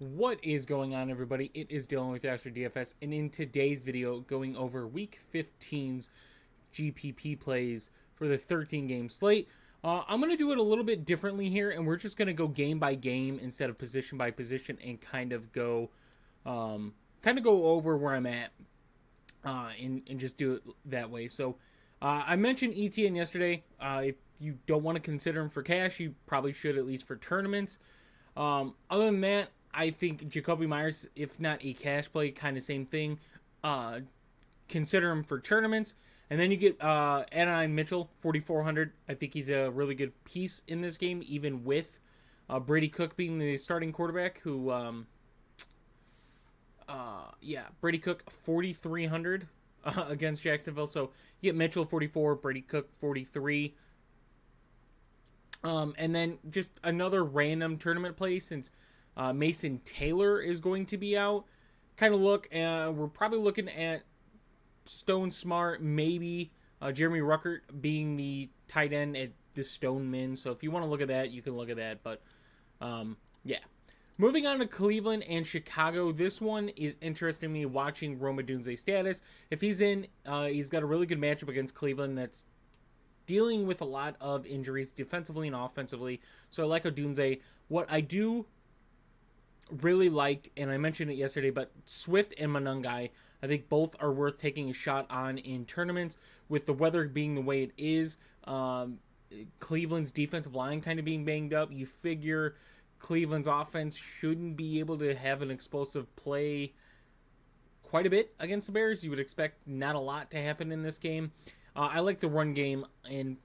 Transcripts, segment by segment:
What is going on, everybody? It is Dylan with Astrodfs DFS, and in today's video, going over Week 15's GPP plays for the 13-game slate. I'm going to do it a little bit differently here, and we're just going to go game by game instead of position by position, and kind of go over where I'm at, and just do it that way. So, I mentioned ETN yesterday. If you don't want to consider him for cash, you probably should, at least for tournaments. Other than that, I think Jacoby Myers, if not a cash play, kind of same thing. Consider him for tournaments. And then you get Adonai Mitchell, 4,400. I think he's a really good piece in this game, even with Brady Cook being the starting quarterback, who, Brady Cook, 4,300 against Jacksonville. So you get Mitchell, 44, Brady Cook, 43. And then just another random tournament play, since Mason Taylor is going to be out. Kind of we're probably looking at Stone Smart, maybe Jeremy Ruckert being the tight end at the Stone Min. So if you want to look at that, you can look at that. But yeah. Moving on to Cleveland and Chicago. This one is interesting me watching Rome Odunze's status. If he's in, he's got a really good matchup against Cleveland that's dealing with a lot of injuries defensively and offensively. So I like Odunze. What I do really like, and I mentioned it yesterday, but Swift and Monangai, I think both are worth taking a shot on in tournaments. With the weather being the way it is, Cleveland's defensive line kind of being banged up, you figure Cleveland's offense shouldn't be able to have an explosive play quite a bit against the Bears. You would expect not a lot to happen in this game. I like the run game, and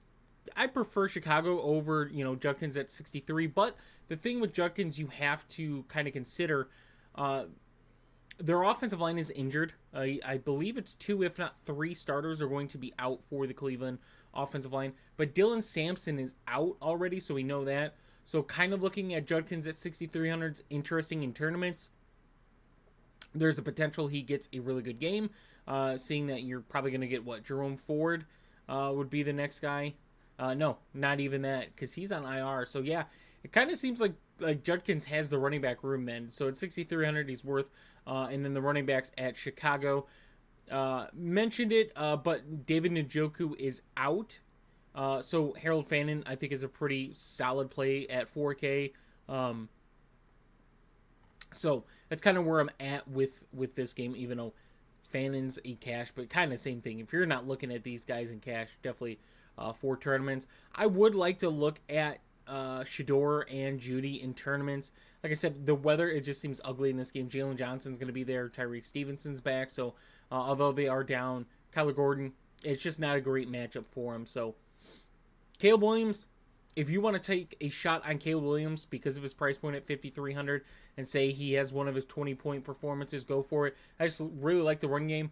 I prefer Chicago over, Judkins at 63. But the thing with Judkins, you have to kind of consider, their offensive line is injured. I believe it's 2, if not 3 starters are going to be out for the Cleveland offensive line. But Dylan Sampson is out already, so we know that. So kind of looking at Judkins at 6,300 is interesting in tournaments. There's a potential he gets a really good game, seeing that you're probably going to get, Jerome Ford would be the next guy. No, not even that, because he's on IR. So, yeah, it kind of seems like Judkins has the running back room then. So, at 6,300, he's worth. And then the running backs at Chicago. Mentioned it, but David Njoku is out. So, Harold Fannin, I think, is a pretty solid play at 4K. So that's kind of where I'm at with this game, even though Fannin's a cash, but kind of same thing. If you're not looking at these guys in cash, definitely for tournaments. I would like to look at Shador and Judy in tournaments. Like I said, the weather, it just seems ugly in this game. Jalen Johnson's going to be there. Tyreek Stevenson's back. So although they are down, Kyler Gordon, it's just not a great matchup for him. So Caleb Williams, if you want to take a shot on Caleb Williams because of his price point at 5,300 and say he has one of his 20-point performances, go for it. I just really like the run game.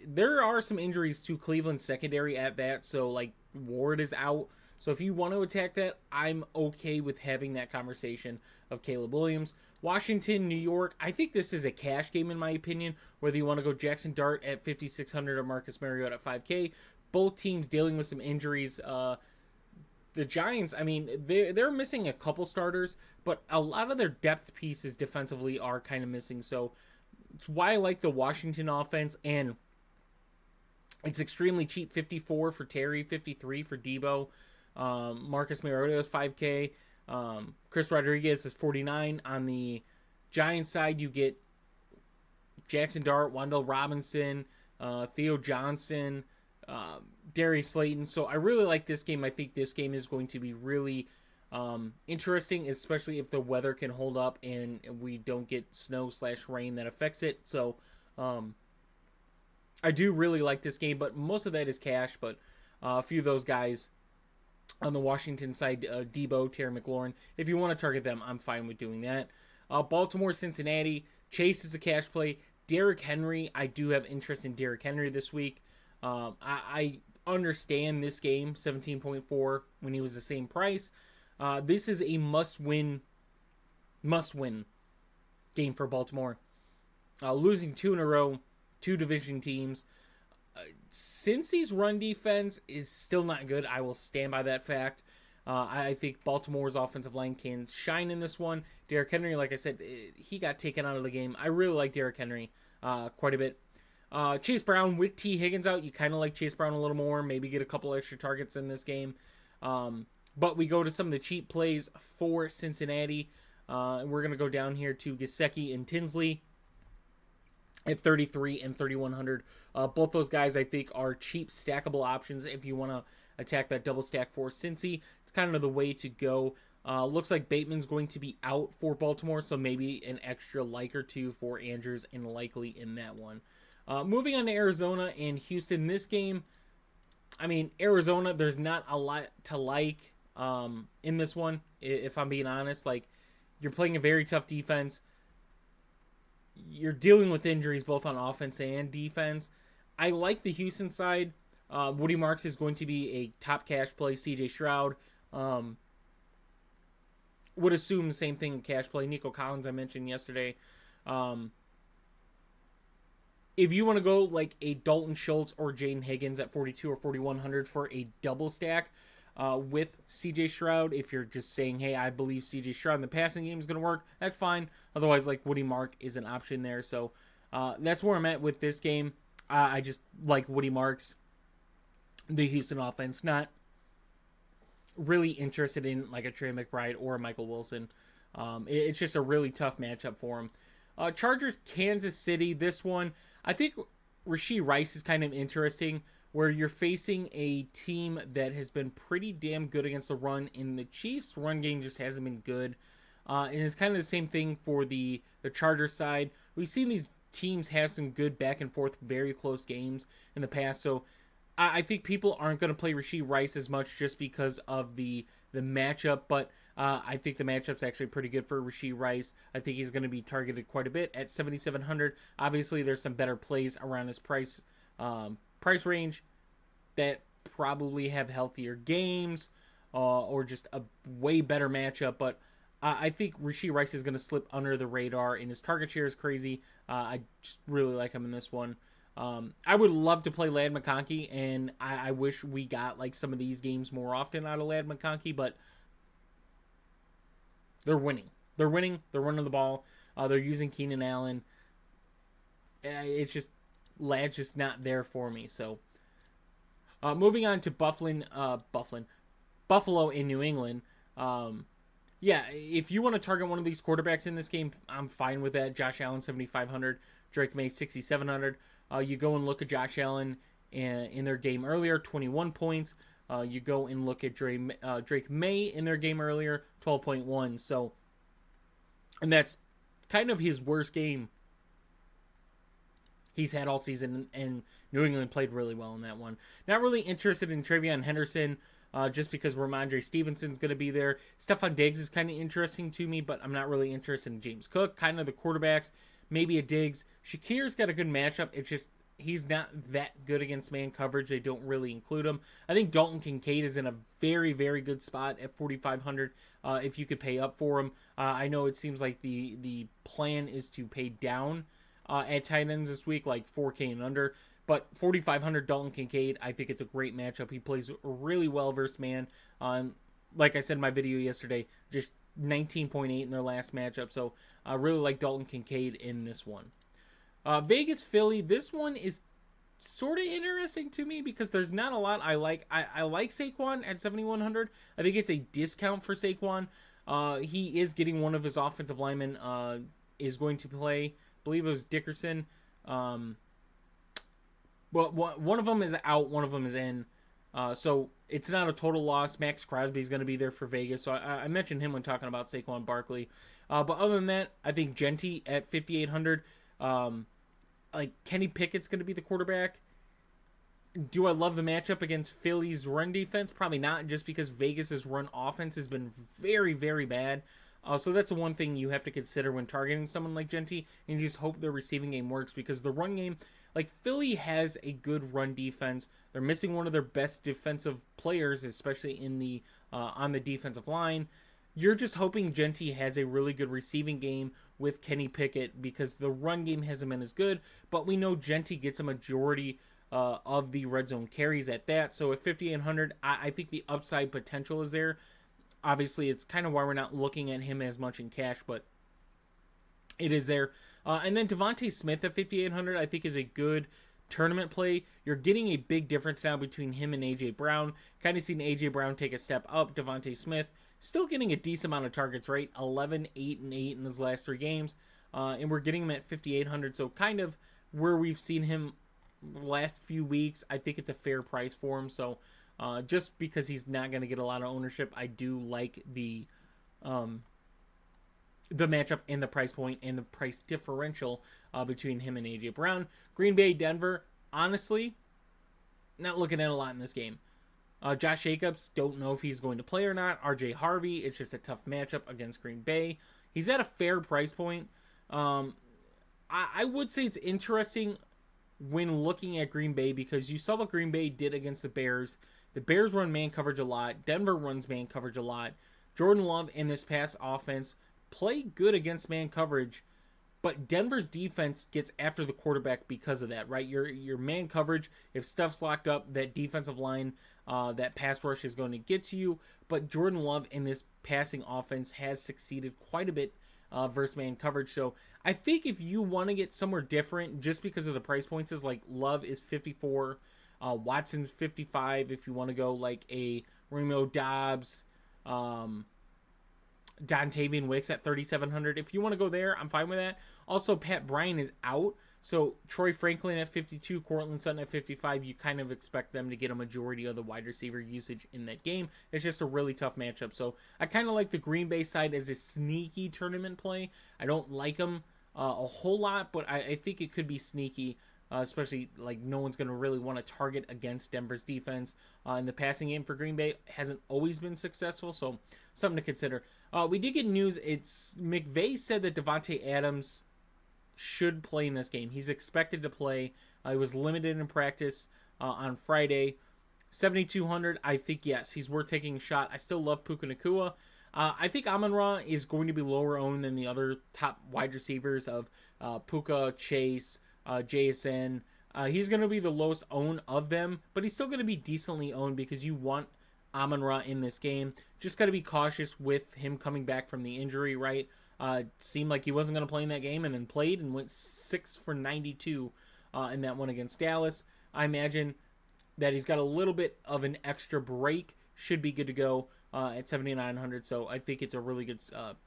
There are some injuries to Cleveland's secondary at that, so Ward is out. So if you want to attack that, I'm okay with having that conversation of Caleb Williams. Washington, New York, I think this is a cash game in my opinion, whether you want to go Jackson Dart at 5,600 or Marcus Mariota at 5K. Both teams dealing with some injuries. The Giants, I mean, they're missing a couple starters, but a lot of their depth pieces defensively are kind of missing. So it's why I like the Washington offense, and it's extremely cheap. 54 for Terry, 53 for Debo. Marcus Mariota is 5K. Chris Rodriguez is 49. On the Giants side, you get Jackson Dart, Wendell Robinson, Theo Johnson, Darius Slayton. So I really like this game. I think this game is going to be really interesting, especially if the weather can hold up and we don't get snow/rain that affects it. So I do really like this game, but most of that is cash. But a few of those guys on the Washington side, Debo, Terry McLaurin, if you want to target them, I'm fine with doing that. Baltimore, Cincinnati, Chase is a cash play. Derrick Henry, I do have interest in Derrick Henry this week. I understand this game, 17.4, when he was the same price. This is a must-win game for Baltimore. Losing 2 in a row, 2 division teams. Cincy's run defense is still not good. I will stand by that fact. I think Baltimore's offensive line can shine in this one. Derrick Henry, like I said, he got taken out of the game. I really like Derrick Henry quite a bit. Chase Brown with T. Higgins out, you kind of like Chase Brown a little more. Maybe get a couple extra targets in this game. But we go to some of the cheap plays for Cincinnati. We're going to go down here to Gesicki and Tinsley at 33 and 3,100. Both those guys, I think, are cheap stackable options if you want to attack that double stack for Cincy. It's kind of the way to go. Looks like Bateman's going to be out for Baltimore, so maybe an extra like or two for Andrews and likely in that one. Moving on to Arizona and Houston. This game, I mean, Arizona, there's not a lot to like in this one, if I'm being honest. Like, you're playing a very tough defense. You're dealing with injuries both on offense and defense. I like the Houston side. Woody Marks is going to be a top cash play. CJ Stroud would assume the same thing in cash play. Nico Collins, I mentioned yesterday. If you want to go like a Dalton Schultz or Jaden Higgins at 42 or 4,100 for a double stack with CJ Stroud, if you're just saying, hey, I believe CJ Stroud in the passing game is going to work, that's fine. Otherwise, like Woody Mark is an option there. So that's where I'm at with this game. I just like Woody Marks, the Houston offense, not really interested in like a Trey McBride or a Michael Wilson. It's just a really tough matchup for him. Chargers, Kansas City. This one, I think Rashee Rice is kind of interesting, where you're facing a team that has been pretty damn good against the run, and the Chiefs' run game just hasn't been good. And it's kind of the same thing for the Chargers side. We've seen these teams have some good back and forth, very close games in the past. So I think people aren't going to play Rashee Rice as much just because of the matchup, but I think the matchup's actually pretty good for Rashee Rice. I think he's going to be targeted quite a bit at 7,700. Obviously, there's some better plays around his price range that probably have healthier games or just a way better matchup, but I think Rashee Rice is going to slip under the radar, and his target share is crazy. I just really like him in this one. I would love to play Ladd McConkey, and I wish we got like some of these games more often out of Ladd McConkey, but they're winning. They're running the ball. They're using Keenan Allen. It's just Ladd's just not there for me. So moving on to Buffalo in New England. Yeah, if you want to target one of these quarterbacks in this game, I'm fine with that. Josh Allen, 7,500. Drake May, 6,700. You go and look at Josh Allen in their game earlier, 21 points. You go and look at Drake May in their game earlier, 12.1. So, and that's kind of his worst game he's had all season, and New England played really well in that one. Not really interested in Travion Henderson, just because Ramondre Stevenson's going to be there. Stephon Diggs is kind of interesting to me, but I'm not really interested in James Cook. Kind of the quarterbacks, maybe a Diggs. Shakir's got a good matchup. It's just he's not that good against man coverage. They don't really include him. I think Dalton Kincaid is in a very, very good spot at 4,500 if you could pay up for him. I know it seems like the plan is to pay down at tight ends this week, like 4K and under. But 4,500 Dalton Kincaid, I think it's a great matchup. He plays really well versus man. Like I said in my video yesterday, just 19.8 in their last matchup. So I really like Dalton Kincaid in this one. Vegas Philly, this one is sort of interesting to me because there's not a lot I like. I like Saquon at 7,100. I think it's a discount for Saquon. He is getting one of his offensive linemen is going to play. I believe it was Dickerson. But one of them is out, one of them is in. So it's not a total loss. Max Crosby is going to be there for Vegas. So I mentioned him when talking about Saquon Barkley. But other than that, I think Genty at 5,800. Like Kenny Pickett's going to be the quarterback. Do I love the matchup against Philly's run defense? Probably not, just because Vegas's run offense has been very, very bad. So that's the one thing you have to consider when targeting someone like Genty, and you just hope their receiving game works, because the run game, like Philly has a good run defense. They're missing one of their best defensive players, especially in the on the defensive line. You're just hoping Genty has a really good receiving game with Kenny Pickett, because the run game hasn't been as good, but we know Genty gets a majority of the red zone carries at that. So at 5,800, I think the upside potential is there. Obviously, it's kind of why we're not looking at him as much in cash, but it is there. And then Devontae Smith at 5,800, I think is a good tournament play. You're getting a big difference now between him and AJ Brown. Kind of seen AJ Brown take a step up. Devontae Smith still getting a decent amount of targets, right? 11, 8, and 8 in his last 3 games. And we're getting him at 5,800. So kind of where we've seen him the last few weeks, I think it's a fair price for him. So just because he's not going to get a lot of ownership, I do like the matchup and the price point and the price differential between him and AJ Brown. Green Bay, Denver, honestly, not looking at a lot in this game. Josh Jacobs, don't know if he's going to play or not. RJ Harvey, it's just a tough matchup against Green Bay. He's at a fair price point. I would say it's interesting when looking at Green Bay because you saw what Green Bay did against the Bears. The Bears run man coverage a lot. Denver runs man coverage a lot. Jordan Love in this pass offense play good against man coverage, but Denver's defense gets after the quarterback because of that, right? Your man coverage, if stuff's locked up, that defensive line, that pass rush is going to get to you. But Jordan Love in this passing offense has succeeded quite a bit versus man coverage. So I think if you want to get somewhere different, just because of the price points, is like Love is 54, Watson's 55. If you want to go like a Romeo Dobbs, Dontavian Wicks at 3,700. If you want to go there, I'm fine with that. Also, Pat Bryant is out. So Troy Franklin at 52, Cortland Sutton at 55. You kind of expect them to get a majority of the wide receiver usage in that game. It's just a really tough matchup. So I kind of like the Green Bay side as a sneaky tournament play. I don't like them a whole lot, but I think it could be sneaky. Especially like no one's going to really want to target against Denver's defense. And the passing game for Green Bay hasn't always been successful, so something to consider. We did get news. It's McVay said that Devontae Adams should play in this game. He's expected to play. He was limited in practice on Friday. 7,200, I think, yes, he's worth taking a shot. I still love Puka Nacua. I think Amon-Ra is going to be lower owned than the other top wide receivers of Puka, Chase, JSN. He's going to be the lowest owned of them, but he's still going to be decently owned because you want Amon-Ra in this game. Just got to be cautious with him coming back from the injury, right? Seemed like he wasn't going to play in that game and then played and went 6 for 92 in that one against Dallas. I imagine that he's got a little bit of an extra break. Should be good to go at 7,900, so I think it's a really good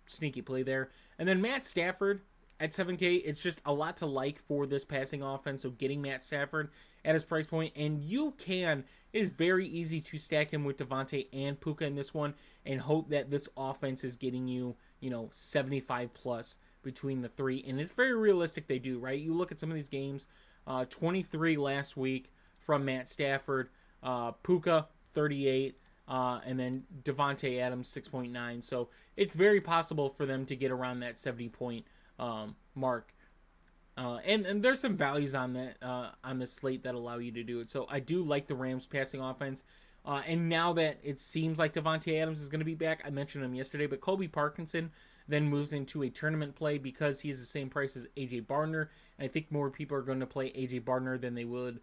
sneaky play there. And then Matt Stafford at 7K, it's just a lot to like for this passing offense. So getting Matt Stafford at his price point, and it is very easy to stack him with Devontae and Puka in this one and hope that this offense is getting you, 75 plus between the three. And it's very realistic they do, right? You look at some of these games, 23 last week from Matt Stafford, Puka 38, and then Devontae Adams 6.9. So it's very possible for them to get around that 70 point mark, and there's some values on that on the slate that allow you to do it. So I do like the Rams passing offense, and now that it seems like Devontae Adams is going to be back, I mentioned him yesterday, but Colby Parkinson then moves into a tournament play because he's the same price as AJ Barner, and I think more people are going to play AJ Barner than they would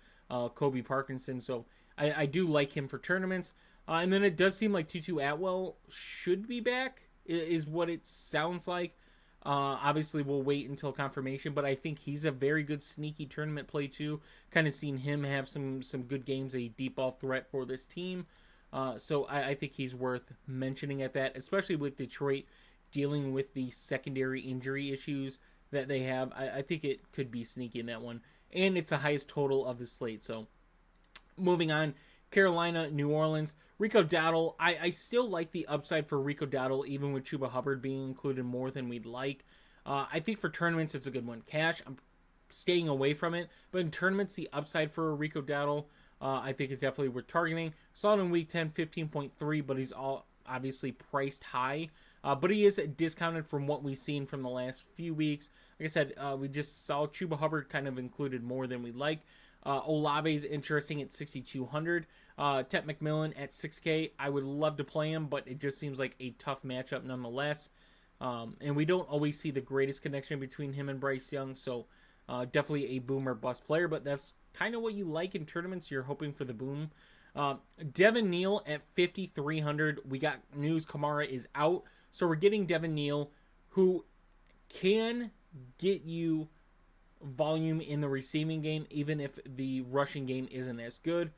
Colby Parkinson. So I do like him for tournaments, and then it does seem like Tutu Atwell should be back, is what it sounds like. Obviously, we'll wait until confirmation, but I think he's a very good sneaky tournament play too. Kind of seen him have some good games, a deep ball threat for this team. So I think he's worth mentioning at that, especially with Detroit dealing with the secondary injury issues that they have. I think it could be sneaky in that one. And it's the highest total of the slate. So moving on, Carolina, New Orleans, Rico Dowdle. I still like the upside for Rico Dowdle, even with Chuba Hubbard being included more than we'd like. I think for tournaments, it's a good one. Cash, I'm staying away from it. But in tournaments, the upside for Rico Dowdle, I think is definitely worth targeting. Saw it in week 10, 15.3, but he's all obviously priced high. But he is discounted from what we've seen from the last few weeks. Like I said, we just saw Chuba Hubbard kind of included more than we'd like. Olave is interesting at 6,200. Tet McMillan at 6K. I would love to play him, but it just seems like a tough matchup nonetheless. And we don't always see the greatest connection between him and Bryce Young, so definitely a boomer bust player, but that's kind of what you like in tournaments. You're hoping for the boom. Devin Neal at 5,300. We got news Kamara is out, so we're getting Devin Neal, who can get you volume in the receiving game, even if the rushing game isn't as good.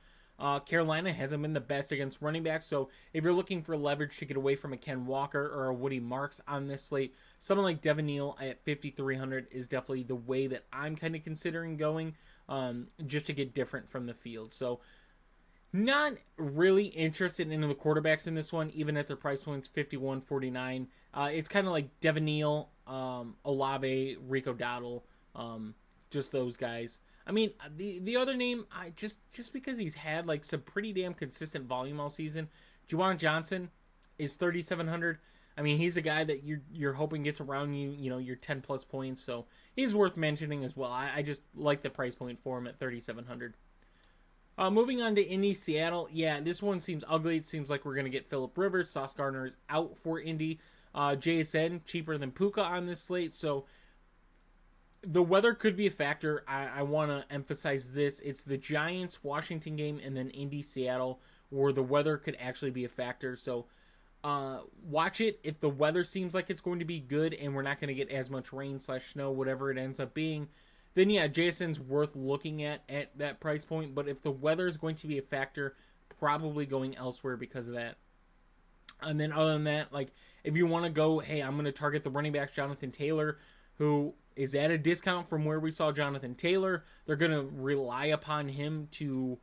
Carolina hasn't been the best against running backs, so if you're looking for leverage to get away from a Ken Walker or a Woody Marks on this slate, someone like Devin Neal at 5,300 is definitely the way that I'm kind of considering going, just to get different from the field. So not really interested in the quarterbacks in this one, even at their price points 51, 49. It's kind of like Devin Neal, Olave, Rico Dowdle, just those guys. I mean, the other name, I just because he's had like some pretty damn consistent volume all season, Juwan Johnson is 3,700. I mean, he's a guy that you're hoping gets around your 10 plus points, so he's worth mentioning as well. I just like the price point for him at 3,700. Moving on to Indy, Seattle. Yeah, this one seems ugly. It seems like we're going to get Phillip Rivers. Sauce Gardner is out for Indy. JSN, cheaper than Puka on this slate, so the weather could be a factor. I want to emphasize this. It's the Giants-Washington game and then Indy-Seattle where the weather could actually be a factor. So watch it. If the weather seems like it's going to be good and we're not going to get as much rain/snow, whatever it ends up being, then yeah, Jason's worth looking at that price point. But if the weather is going to be a factor, probably going elsewhere because of that. And then other than that, like if you want to go, hey, I'm going to target the running backs, Jonathan Taylor, who is at a discount from where we saw Jonathan Taylor. They're going to rely upon him to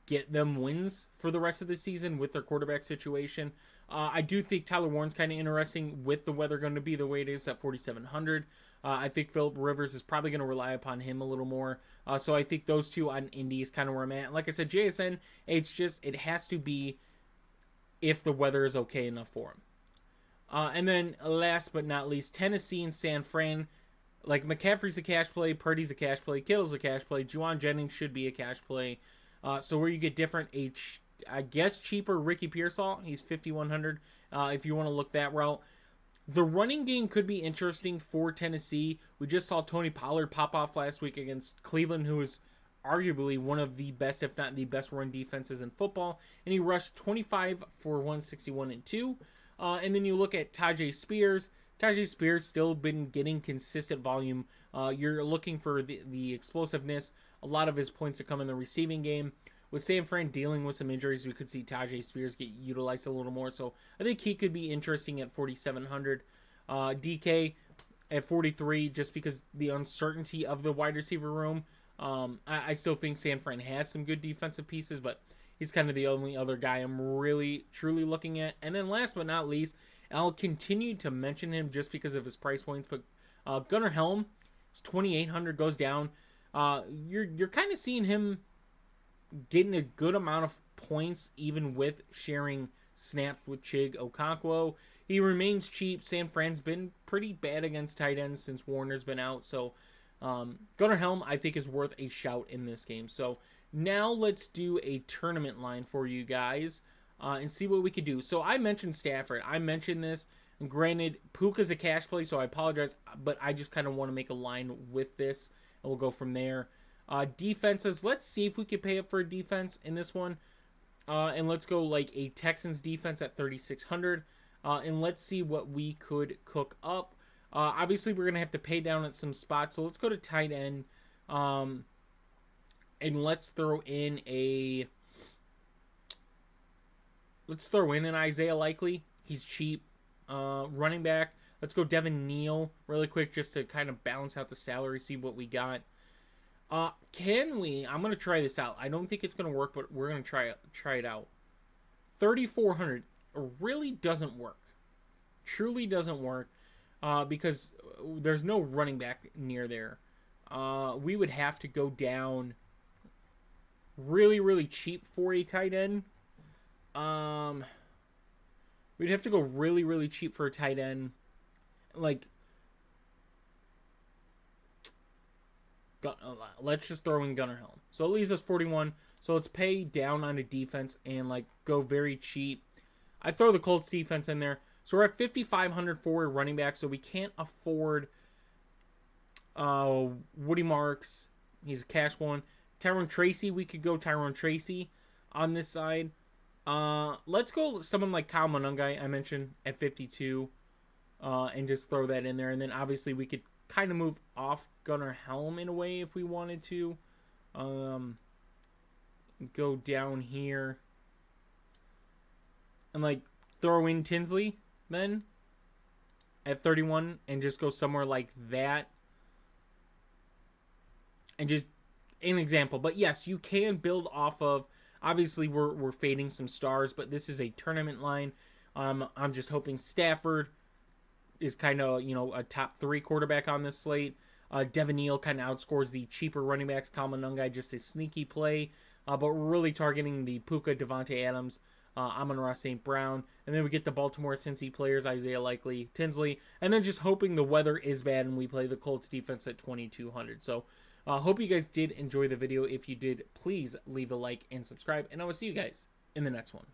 get them wins for the rest of the season with their quarterback situation. I do think Tyler Warren's kind of interesting with the weather going to be the way it is at 4,700. I think Phillip Rivers is probably going to rely upon him a little more. So I think those two on Indy is kind of where I'm at. Like I said, JSN, it has to be if the weather is okay enough for him. And then last but not least, Tennessee and San Fran. Like McCaffrey's a cash play, Purdy's a cash play, Kittle's a cash play, Juwan Jennings should be a cash play. So where you get different, I guess cheaper Ricky Pearsall, he's 5,100. If you want to look that route, the running game could be interesting for Tennessee. We just saw Tony Pollard pop off last week against Cleveland, who is arguably one of the best, if not the best, run defenses in football, and he rushed 25 for 161 and 2. And then you look at Tajay Spears. Tajay Spears still been getting consistent volume. You're looking for the explosiveness. A lot of his points to come in the receiving game. With San Fran dealing with some injuries, we could see Tajay Spears get utilized a little more. So I think he could be interesting at 4,700. DK at 43, just because the uncertainty of the wide receiver room. I still think San Fran has some good defensive pieces, but he's kind of the only other guy I'm really, truly looking at. And then last but not least, I'll continue to mention him just because of his price points, but Gunnar Helm, 2,800 goes down. You're kind of seeing him getting a good amount of points, even with sharing snaps with Chig Okonkwo. He remains cheap. San Fran's been pretty bad against tight ends since Warner's been out, so Gunnar Helm, I think, is worth a shout in this game. So now let's do a tournament line for you guys and see what we could do. So I mentioned Stafford. I mentioned this. And granted, Puka's a cash play, so I apologize, but I just kind of want to make a line with this, and we'll go from there. Defenses, let's see if we can pay up for a defense in this one. And let's go like a Texans defense at 3,600. And let's see what we could cook up. Obviously, we're going to have to pay down at some spots, so let's go to tight end. And let's throw in an Isaiah Likely. He's cheap. Running back, let's go Devin Neal really quick just to kind of balance out the salary, see what we got. I'm going to try this out. I don't think it's going to work, but we're going to try it out. 3,400 really doesn't work. Truly doesn't work because there's no running back near there. We would have to go down really, really cheap for a tight end. We'd have to go really, really cheap for a tight end. Like, let's just throw in Gunnar Helm. So it leaves us 41. So let's pay down on a defense and like go very cheap. I throw the Colts defense in there. So we're at 5,500 for a running back. So we can't afford Woody Marks. He's a cash one. Tyrone Tracy, we could go Tyrone Tracy on this side. Let's go someone like Kyle Monungai, I mentioned, at 52, and just throw that in there. And then obviously we could kind of move off Gunnar Helm in a way if we wanted to. Go down here and like throw in Tinsley then at 31 and just go somewhere like that. And just an example. But yes, you can build off of, obviously we're fading some stars, but this is a tournament line. I'm just hoping Stafford is kind of, a top 3 quarterback on this slate. Devin Neal kind of outscores the cheaper running backs. Kyle Monungai, just a sneaky play. But we're really targeting the Puka, Devontae Adams, Amon-Ra St. Brown. And then we get the Baltimore Cincy players, Isaiah Likely, Tinsley. And then just hoping the weather is bad and we play the Colts defense at 2,200. So hope you guys did enjoy the video. If you did, please leave a like and subscribe. And I will see you guys in the next one.